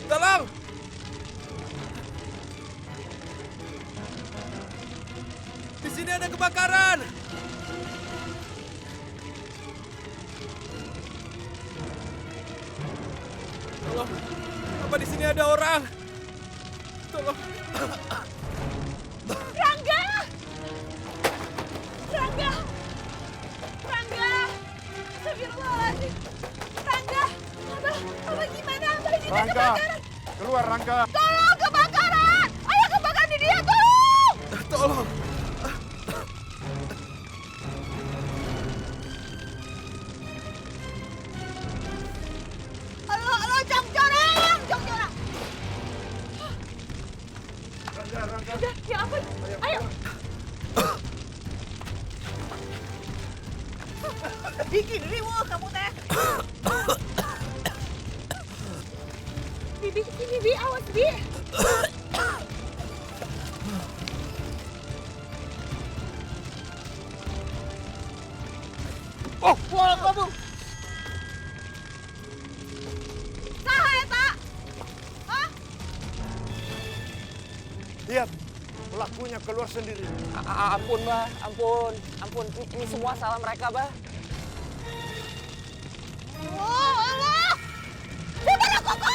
Tolong! Di sini ada kebakaran! Tolong! Apa di sini ada orang? Tolong! Rangga! Rangga! Rangga! Astagfirullahaladzim! Rangga! Abah gimana? Abah ini Rangga! kebakaran! Keluar, Rangga! Tolong kebakaran! Ayah kebakaran di dia, tolong! Tolong! Halo, Jong Jorang! Jong Jorang! Rangga, Rangga! Udah, ya ampun. Ayo. Bikin riwuh kamu teh. Bibi, ini Bi, awas Bi. Oh! Wah, kamu. Saha eta? Hah? Lihat, pelakunya keluar sendiri. Ampun, Bah. Ampun. Ini semua salah mereka, Bah. Oh, Allah! Gimana koko?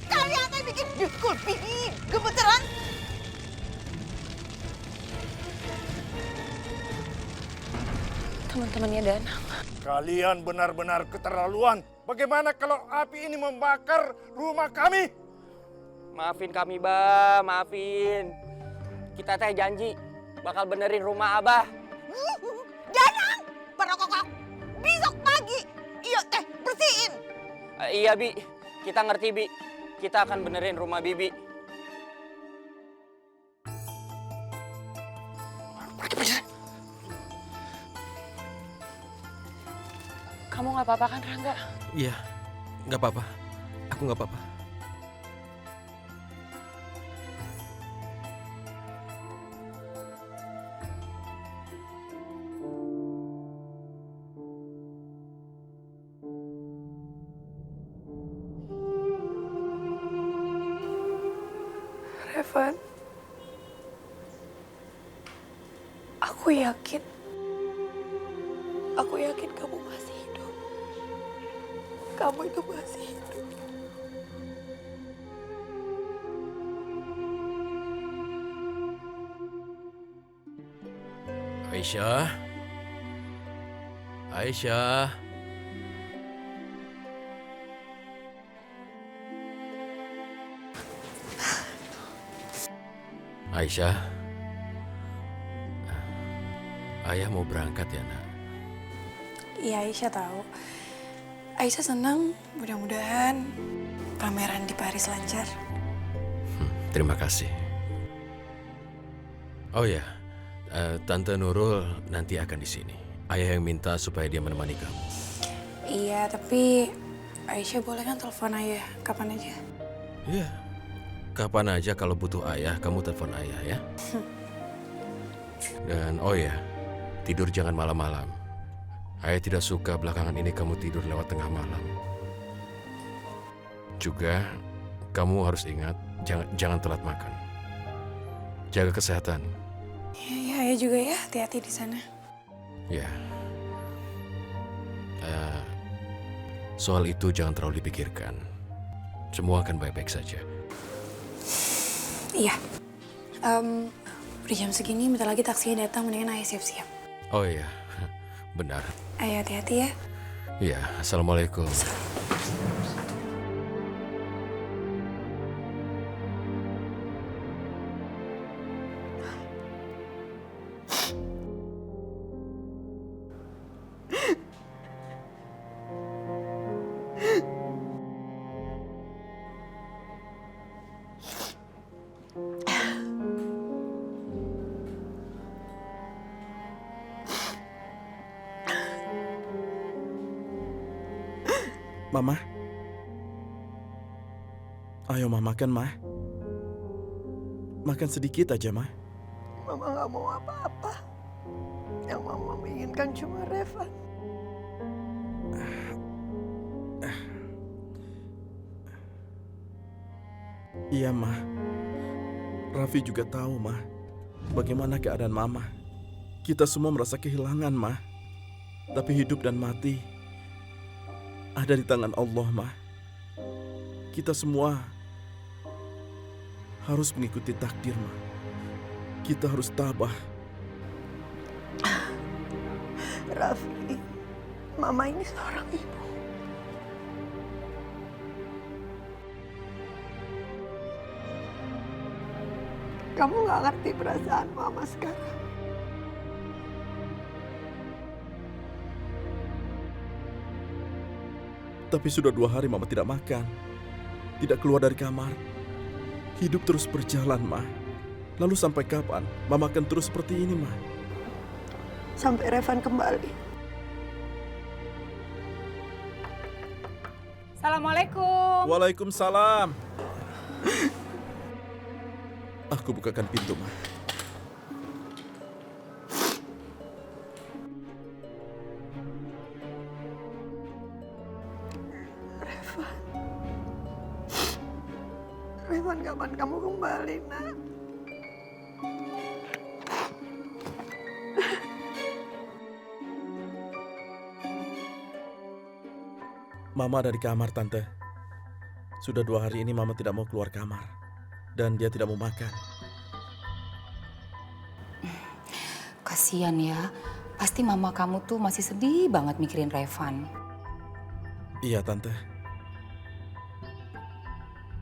Kalian teh bikin dukul bibi gemeteran. Teman-temannya Danang. Kalian benar-benar keterlaluan. Bagaimana kalau api ini membakar rumah kami? Maafin kami, Bah. Maafin. Kita teh janji bakal benerin rumah Abah. Danang, perokok besok pagi. Iya teh bersihin. Iya, Bi. Kita ngerti, Bi. Kita akan benerin rumah Bibi. Kamu nggak apa-apa kan, Rangga? Iya, nggak apa-apa. Aku nggak apa-apa. Revan, aku yakin kamu masih hidup. Kamu itu masih hidup. Aisyah. Aisyah. Aisyah. Ayah mau berangkat ya, Nak? Iya, Aisyah tahu. Aisyah senang, mudah-mudahan pameran di Paris lancar. Terima kasih. Oh ya, Tante Nurul nanti akan di sini. Ayah yang minta supaya dia menemani kamu. Iya, tapi Aisyah boleh kan telepon ayah kapan aja? Iya, kapan aja kalau butuh ayah, kamu telepon ayah ya. Dan oh ya, tidur jangan malam-malam. Ayah tidak suka belakangan ini kamu tidur lewat tengah malam. Juga, kamu harus ingat, jangan telat makan. Jaga kesehatan. Iya, ayah juga ya, hati-hati di sana. Ya. Soal itu jangan terlalu dipikirkan. Semua akan baik-baik saja. Iya. Udah jam segini, bentar lagi taksinya datang, mendingan ayah siap-siap. Oh iya, benar. Ayah hati-hati ya. Iya, Assalamualaikum. Mama. Ayo, Ma, makan, Ma. Makan sedikit aja, Ma. Mama gak mau apa-apa. Yang Mama inginkan cuma Revan. Iya, Ma. Raffi juga tahu, Ma, bagaimana keadaan Mama. Kita semua merasa kehilangan, Ma. Tapi hidup dan mati ada di tangan Allah, Ma. Kita semua harus mengikuti takdir, Ma. Kita harus tabah. Raffi, Mama ini seorang ibu. Kamu gak ngerti perasaan Mama sekarang. Tapi sudah 2 hari Mama tidak makan, tidak keluar dari kamar. Hidup terus berjalan, Ma. Lalu sampai kapan Mama akan terus seperti ini, Ma? Sampai Revan kembali. Assalamualaikum. Waalaikumsalam. Aku bukakan pintu, Ma. Revan, kapan kamu kembali, Nak? Mama ada di kamar, Tante. Sudah 2 hari ini Mama tidak mau keluar kamar. Dan dia tidak mau makan. Kasian ya, pasti mama kamu tuh masih sedih banget mikirin Revan. Iya, Tante.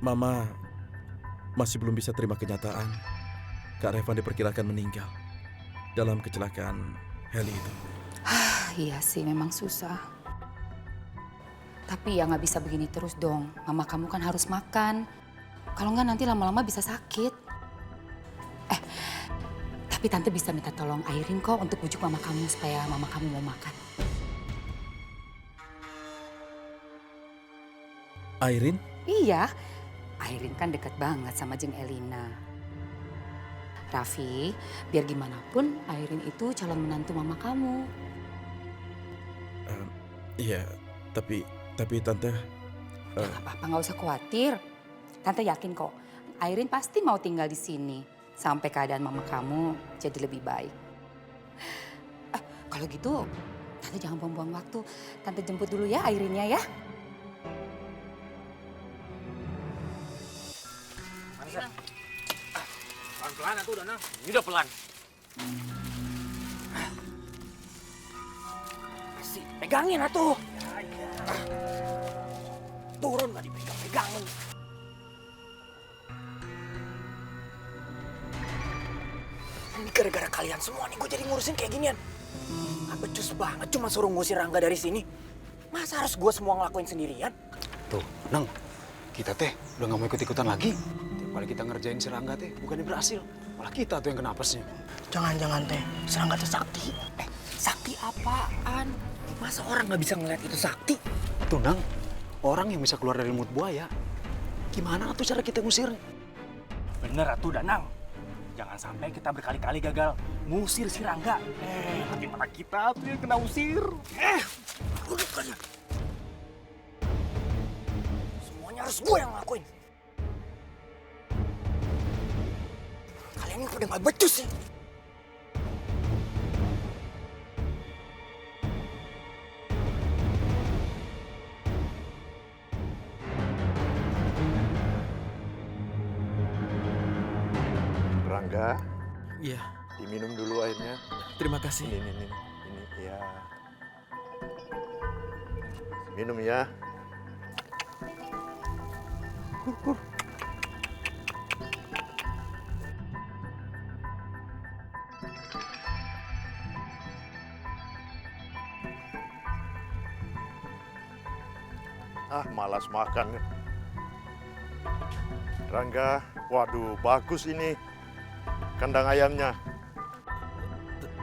Mama masih belum bisa terima kenyataan Kak Revan diperkirakan meninggal dalam kecelakaan heli itu. Iya sih, memang susah. Tapi ya nggak bisa begini terus dong. Mama kamu kan harus makan. Kalau nggak nanti lama-lama bisa sakit. Tapi Tante bisa minta tolong Airin kok untuk bujuk mama kamu supaya mama kamu mau makan. Airin? Iya, Airin kan dekat banget sama Jeng Elina. Raffi, biar gimana pun Airin itu calon menantu mama kamu. Iya, tapi Tante... Ya nggak apa-apa, nggak usah khawatir. Tante yakin kok, Airin pasti mau tinggal di sini sampai keadaan mama kamu jadi lebih baik. Kalau gitu, Tante jangan buang-buang waktu. Tante jemput dulu ya Airinnya ya. Pelan-pelan atuh Danang. Ini udah pelan. Masih pegangin atuh. Turun gak dipegang-pegangin. Ini gara-gara kalian semua nih gue jadi ngurusin kayak ginian. Gak becus banget cuma suruh ngusir Rangga dari sini. Masa harus gue semua ngelakuin sendirian? Tuh, Nang, kita teh udah gak mau ikut-ikutan lagi. Tiap kali kita ngerjain si Rangga teh bukannya berhasil, malah kita tuh yang kena apesnya. Jangan-jangan teh, Rangga teh sakti. Sakti apaan? Masa orang gak bisa ngeliat itu sakti? Tuh, Nang, orang yang bisa keluar dari mulut buaya. Gimana tuh cara kita ngusirnya? Bener atuh Danang. Jangan sampai kita berkali-kali gagal ngusir si Rangga. Nanti malah kita tuh yang kena usir. Bukannya. Semuanya harus gue yang ngelakuin. Kalian ini udah gak becus sih. Rangga, Iya, diminum dulu airnya. terima kasih. Ini ya. Minum ya. Malas makan. Rangga, waduh bagus ini kandang ayamnya.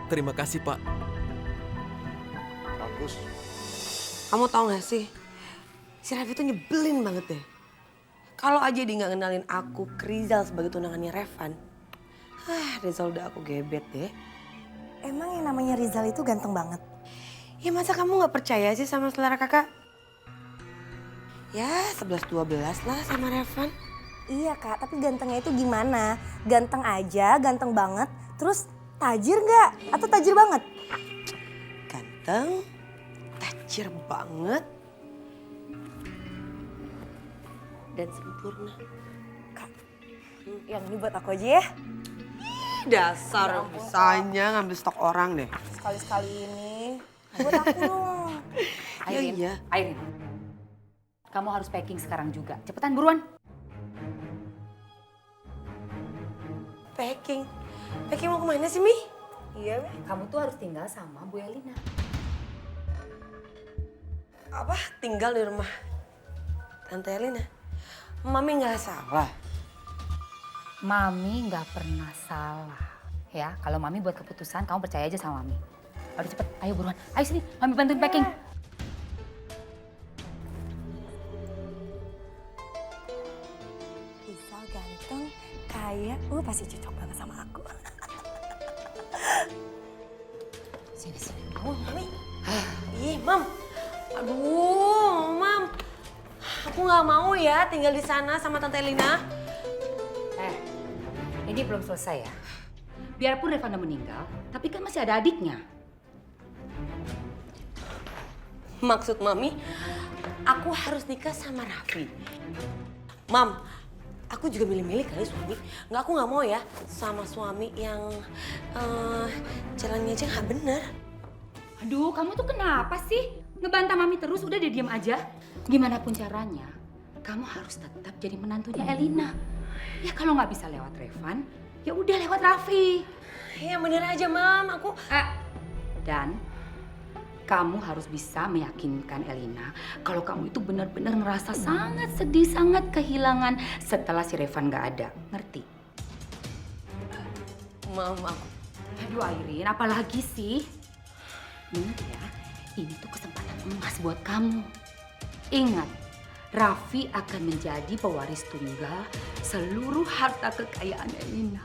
Terima kasih, Pak. Bagus. Kamu tau gak sih, si Raffi tuh nyebelin banget deh. Kalau aja dia gak kenalin aku ke Rizal sebagai tunangannya Revan. Rizal udah aku gebet deh. Emang yang namanya Rizal itu ganteng banget? Ya masa kamu gak percaya sih sama selera kakak? Ya 11-12 lah sama Revan. Iya kak, tapi gantengnya itu gimana? Ganteng aja, ganteng banget, terus tajir nggak? Atau tajir banget? Ganteng, tajir banget, dan sempurna. Kak, yang ini buat aku aja ya. Dasar bisanya ngambil stok orang deh. Sekali-sekali ini buat aku dong. Airin, iya. Airin, kamu harus packing sekarang juga. Cepetan buruan. Packing mau kemana sih, Mi? Iya, kamu tuh harus tinggal sama Bu Elina. Apa? Tinggal di rumah Tante Elina? Mami nggak salah. Mami nggak pernah salah. Ya, kalau Mami buat keputusan, kamu percaya aja sama Mami. Aduh cepet, ayo buruan. Ayo sini, Mami bantuin packing. Rizal ganteng, kaya, pasti cocok banget sama aku. Sini. Oh, Mami. Ih, Mam. Aduh, Mam. Aku nggak mau ya tinggal di sana sama Tante Elina. Ini belum selesai ya. Biarpun Reva udah meninggal, tapi kan masih ada adiknya. Maksud Mami, aku harus nikah sama Raffi. Mam, aku juga milih-milih kali suami. Aku nggak mau ya sama suami yang jalannya aja nggak bener. Aduh, kamu tuh kenapa sih? Ngebantah Mami terus, udah deh diam aja. Gimana pun caranya, kamu harus tetap jadi menantunya Elina. Ya kalau nggak bisa lewat Revan, ya udah lewat Raffi. Ya bener aja, Mam. Dan kamu harus bisa meyakinkan Elina kalau kamu itu benar-benar ngerasa sangat sedih, sangat kehilangan setelah si Revan nggak ada. Ngerti? Mam, aku. Aduh Airin, apalagi sih? Ingat ya, ini tuh kesempatan emas buat kamu. Ingat, Raffi akan menjadi pewaris tunggal seluruh harta kekayaan Elina.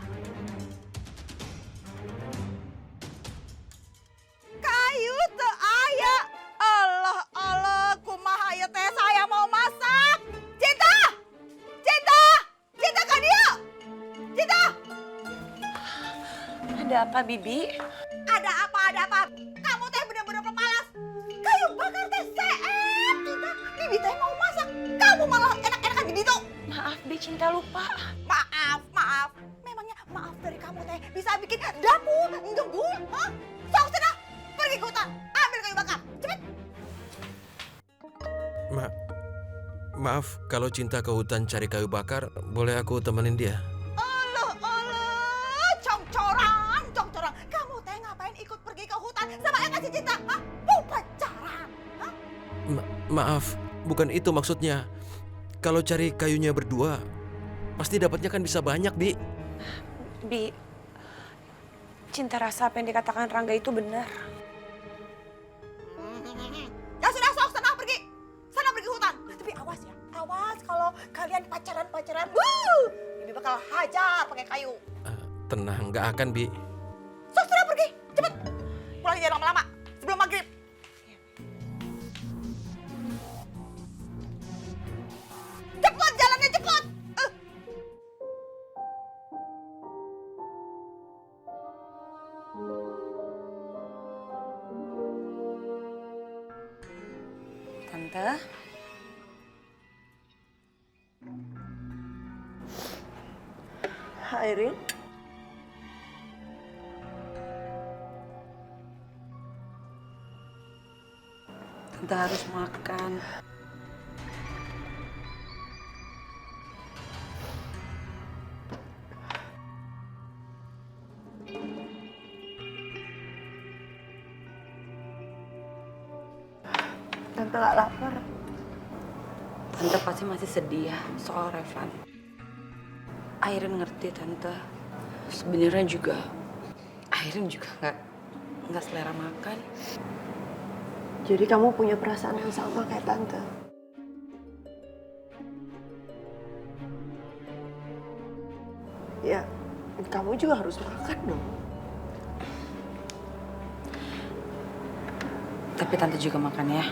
Kayu teu aya. Allah, kumaha ieu teh saya mau masak. Cinta ka dieu. Cinta. Ada apa, Bibi? Ada apa? Kamu teh bener-bener pemalas. Kayu bakar teh seep, Cinta. Bibi teh mau masak. Kamu malah enak-enakan di ditu. Maaf, Bi, Cinta lupa. Maaf. Memangnya maaf dari kamu teh bisa bikin dapur gembul, hah? Sok cenah, pergi ke hutan, ambil kayu bakar, cepet. Maaf, kalau Cinta ke hutan cari kayu bakar, boleh aku temenin dia? Allah, congcorang. Kamu teh ngapain ikut pergi ke hutan sama yang kasih Cinta, hah? Mau pacaran, hah? Maaf, bukan itu maksudnya. Kalau cari kayunya berdua, pasti dapatnya kan bisa banyak, Bi. Bi, Cinta rasa apa yang dikatakan Rangga itu benar. Ya sudah, sok sana pergi hutan. Tapi awas ya, kalau kalian pacaran. Bibi bakal hajar pakai kayu. Tenang, nggak akan, Bi. Sok sana pergi, cepet. Pulang jangan lama-lama, sebelum maghrib. Cepet jalannya, cepet. Tante. Airin. Tante harus makan. Tante gak lapar. Tante pasti masih sedih ya soal Revan. Airin ngerti Tante. Sebenarnya juga Airin juga nggak selera makan. Jadi kamu punya perasaan yang sama kayak Tante. Ya, kamu juga harus makan dong. Tapi Tante juga makan ya.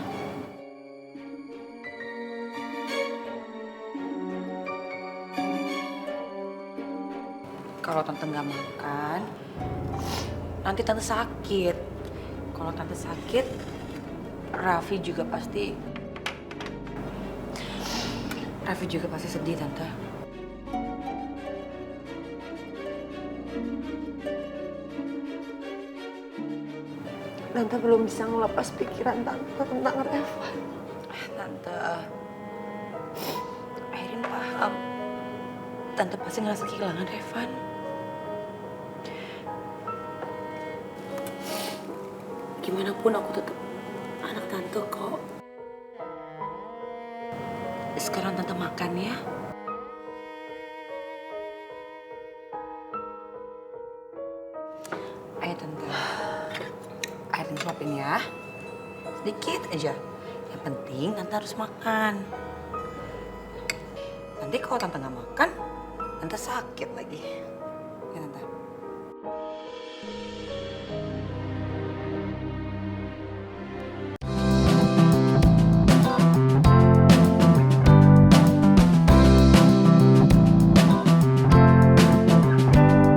kalau tante nggak makan, nanti tante sakit. Kalau tante sakit, Raffi juga pasti sedih, tante. Tante belum bisa ngelepas pikiran tante tentang Revan. Tante, Airin paham. Tante pasti ngerasa kehilangan Revan. Gimana pun aku tetap anak tante kok. Sekarang tante makan ya. Ayo tante. Airin suapin ya. Sedikit aja. Yang penting tante harus makan. Nanti kalau tante nggak makan, tante sakit lagi. Ya tante.